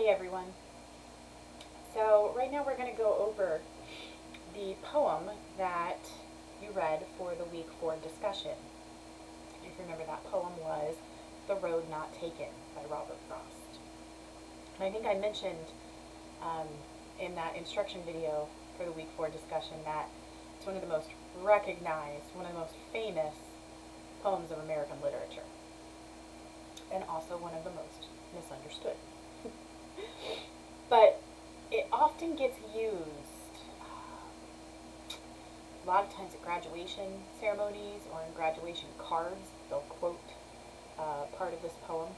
Hey everyone. So right now we're going to go over the poem that you read for the week 4 discussion. If you remember, that poem was The Road Not Taken by Robert Frost. And I think I mentioned in that instruction video for the week 4 discussion that it's one of the most recognized, one of the most famous poems of American literature. And also one of the most misunderstood. But it often gets used a lot of times at graduation ceremonies or in graduation cards. They'll quote part of this poem.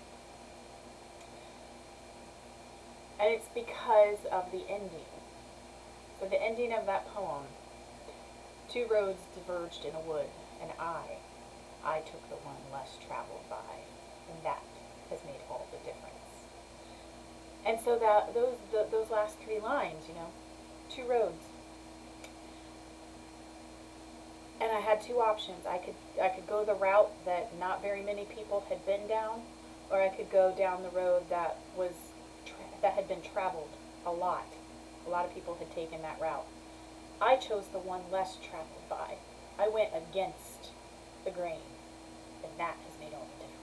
And it's because of the ending. So the ending of that poem: two roads diverged in a wood, and I took the one less traveled by, and that has made all the difference. And so that those last three lines, two roads. And I had two options. I could go the route that not very many people had been down, or I could go down the road that had been traveled a lot. A lot of people had taken that route. I chose the one less traveled by. I went against the grain, and that has made all the difference.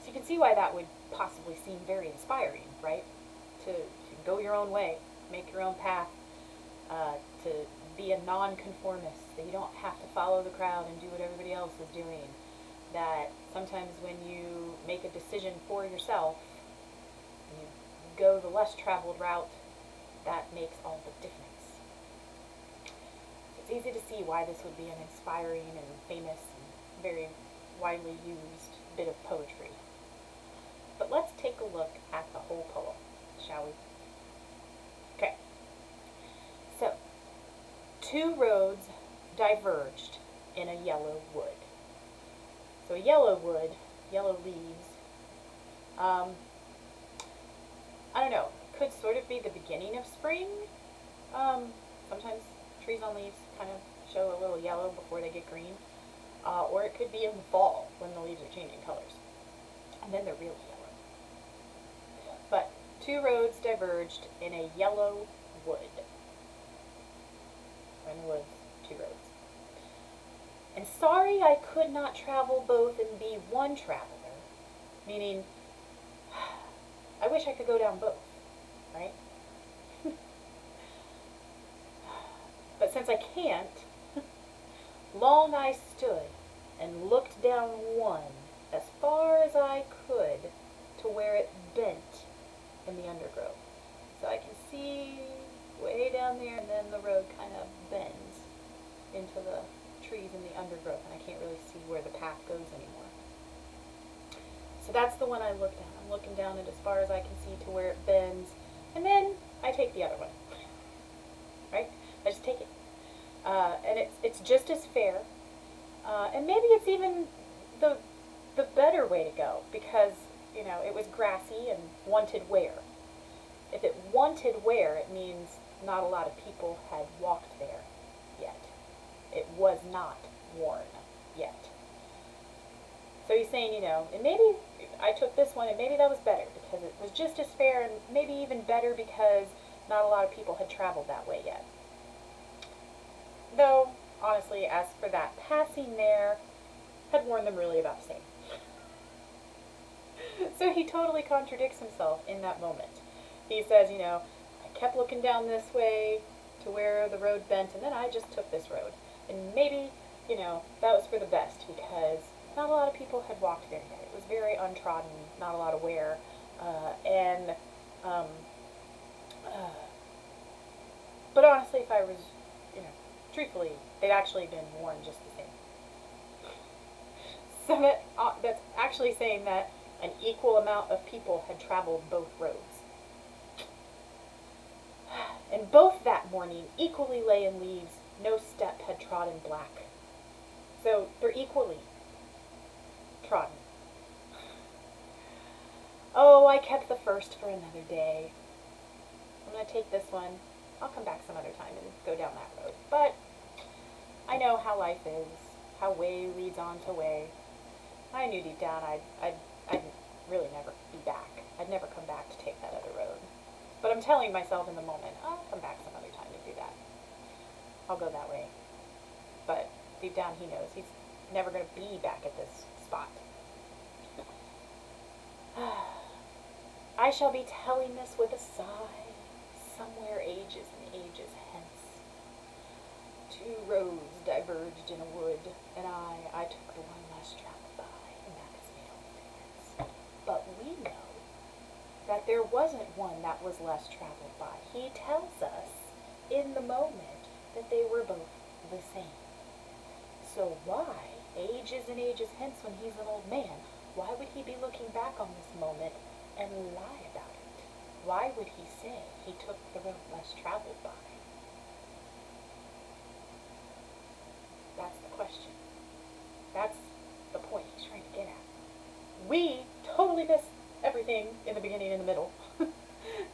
So you can see why that would possibly seem very inspiring, right? To go your own way, make your own path, to be a non-conformist, that you don't have to follow the crowd and do what everybody else is doing, that sometimes when you make a decision for yourself, you go the less traveled route, that makes all the difference. It's easy to see why this would be an inspiring and famous and very widely used bit of poetry. But let's take a look at the whole poem, shall we? Okay. So, two roads diverged in a yellow wood. So a yellow wood, yellow leaves, I don't know, could sort of be the beginning of spring. Sometimes trees on leaves kind of show a little yellow before they get green. Or it could be in the fall when the leaves are changing colors. And then they're really yellow. But two roads diverged in a yellow wood. In the woods, two roads. And sorry I could not travel both and be one traveler. Meaning, I wish I could go down both, right? But since I can't, long I stood and looked down one as far as I could to where it bent in the undergrowth. So I can see way down there, and then the road kind of bends into the trees in the undergrowth, and I can't really see where the path goes anymore. So that's the one I look down. I'm looking down it as far as I can see to where it bends, and then I take the other one. Right? I just take it. And it's just as fair, and maybe it's even the better way to go, because it was grassy and wanted wear. If it wanted wear, it means not a lot of people had walked there yet. It was not worn yet. So he's saying, and maybe I took this one, and maybe that was better because it was just as fair, and maybe even better because not a lot of people had traveled that way yet. Though, honestly, as for that passing there, had worn them really about the same. So he totally contradicts himself in that moment. He says, I kept looking down this way to where the road bent, and then I just took this road. And maybe, that was for the best, because not a lot of people had walked there yet. It was very untrodden, not a lot of wear, but honestly, if I was, truthfully, they'd actually been worn just the same. So that's actually saying that an equal amount of people had traveled both roads. And both that morning equally lay in leaves, no step had trodden black. So they're equally trodden. Oh, I kept the first for another day. I'm going to take this one. I'll come back some other time and go down that road. But I know how life is, how way leads on to way. I knew deep down I'd really never be back. I'd never come back to take that other road. But I'm telling myself in the moment, I'll come back some other time to do that. I'll go that way. But deep down he knows he's never going to be back at this spot. I shall be telling this with a sigh, somewhere ages and ages hence. 2 roads diverged in a wood, and I took the one less traveled by, and that has made all the difference. But we know that there wasn't one that was less traveled by. He tells us in the moment that they were both the same. So why, ages and ages hence when he's an old man, why would he be looking back on this moment and lie about it? Why would he say he took the road less traveled by? That's the question. That's the point he's trying to get at. We totally miss everything in the beginning and the middle.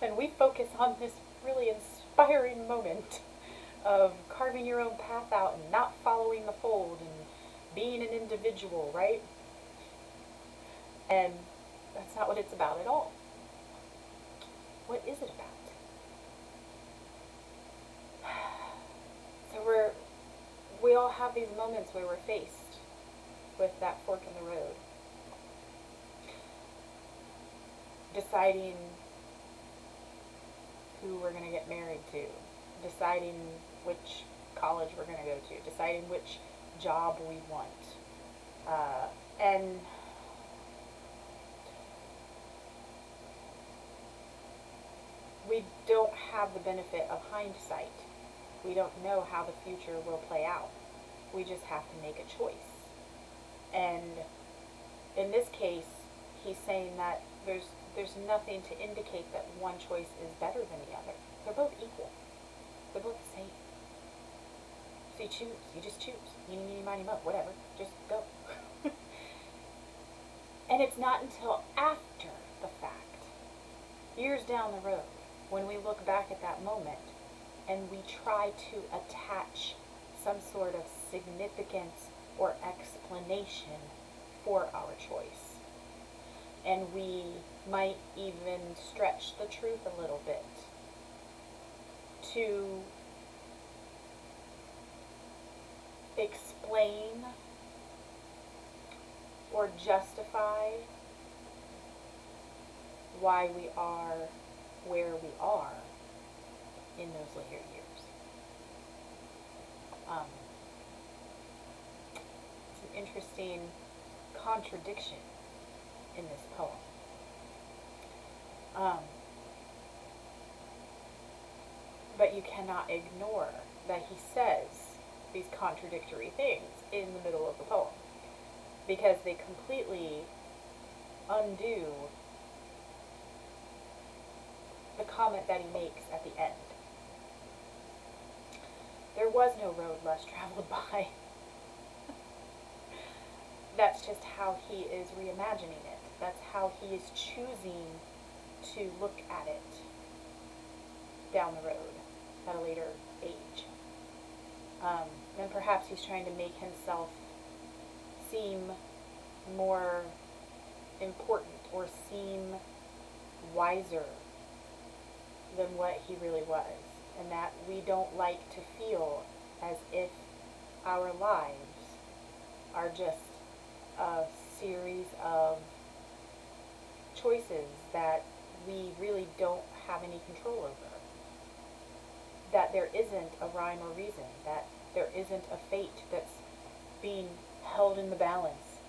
And we focus on this really inspiring moment of carving your own path out and not following the fold and being an individual, right? And that's not what it's about at all. What is it about? So we all have these moments where we're faced with that fork in the road. Deciding who we're going to get married to. Deciding which college we're going to go to. Deciding which job we want. And we don't have the benefit of hindsight. We don't know how the future will play out. We just have to make a choice. And in this case, he's saying that there's nothing to indicate that one choice is better than the other. They're both equal. They're both the same. So you choose. You just choose. Eeny, meeny, miny, moe. Whatever. Just go. And it's not until after the fact, years down the road, when we look back at that moment and we try to attach some sort of significance or explanation for our choice. And we might even stretch the truth a little bit to explain or justify why we are where we are in those later years. It's an interesting contradiction in this poem. But you cannot ignore that he says these contradictory things in the middle of the poem, because they completely undo the comment that he makes at the end. There was no road less traveled by. That's just how he is reimagining it. That's how he is choosing to look at it down the road at a later age. And perhaps he's trying to make himself seem more important or seem wiser than what he really was. And that we don't like to feel as if our lives are just a series of choices that we really don't have any control over. That there isn't a rhyme or reason. That there isn't a fate that's being held in the balance.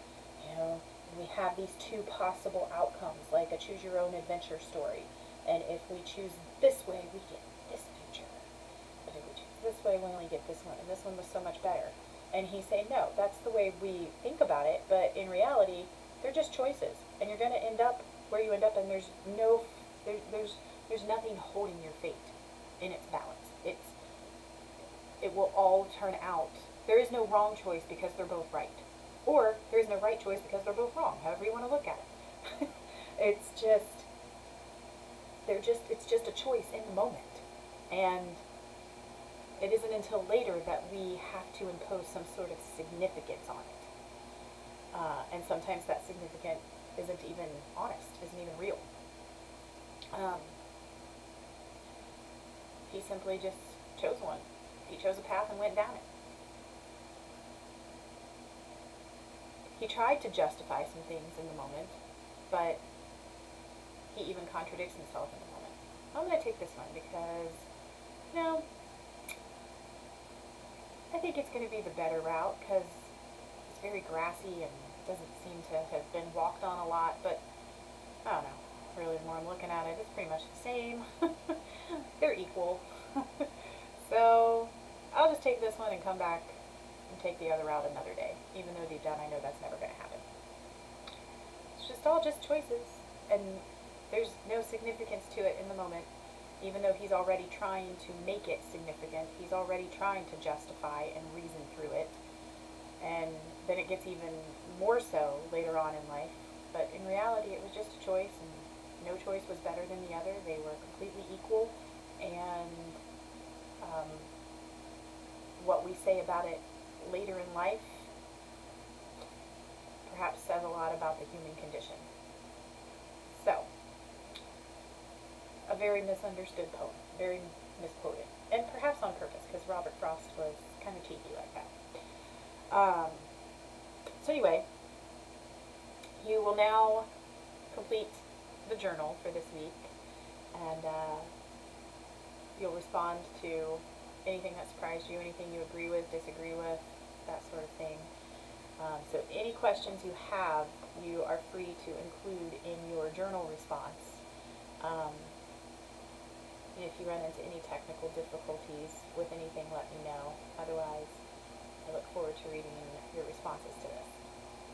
You know, we have these two possible outcomes, like a choose your own adventure story. And if we choose this way, we get this future. But if we choose this way, we only get this one. And this one was so much better. And he's saying, no, that's the way we think about it. But in reality, they're just choices. And you're going to end up where you end up. And there's nothing holding your fate in its balance. It will all turn out. There is no wrong choice because they're both right. Or there is no right choice because they're both wrong. However you want to look at it. It's just a choice in the moment. And it isn't until later that we have to impose some sort of significance on it. And sometimes that significance isn't even honest, isn't even real. Um, he simply just chose one. He chose a path and went down it. He tried to justify some things in the moment, but he even contradicts himself in the moment. I'm going to take this one because, you know, I think it's going to be the better route because it's very grassy and doesn't seem to have been walked on a lot, but I don't know. Really, the more I'm looking at it, it's pretty much the same. They're equal. So I'll just take this one and come back and take the other route another day, even though deep down I know that's never going to happen. It's just all just choices, and there's no significance to it in the moment, even though he's already trying to make it significant. He's already trying to justify and reason through it, and then it gets even more so later on in life. But in reality, it was just a choice, and no choice was better than the other. They were completely equal, and what we say about it later in life perhaps says a lot about the human condition. So, a very misunderstood poem, very misquoted, and perhaps on purpose, because Robert Frost was kind of cheeky like that. So anyway, you will now complete the journal for this week, and you'll respond to anything that surprised you, anything you agree with, disagree with, that sort of thing. So any questions you have, you are free to include in your journal response. If you run into any technical difficulties with anything, let me know. Otherwise, I look forward to reading your responses to this.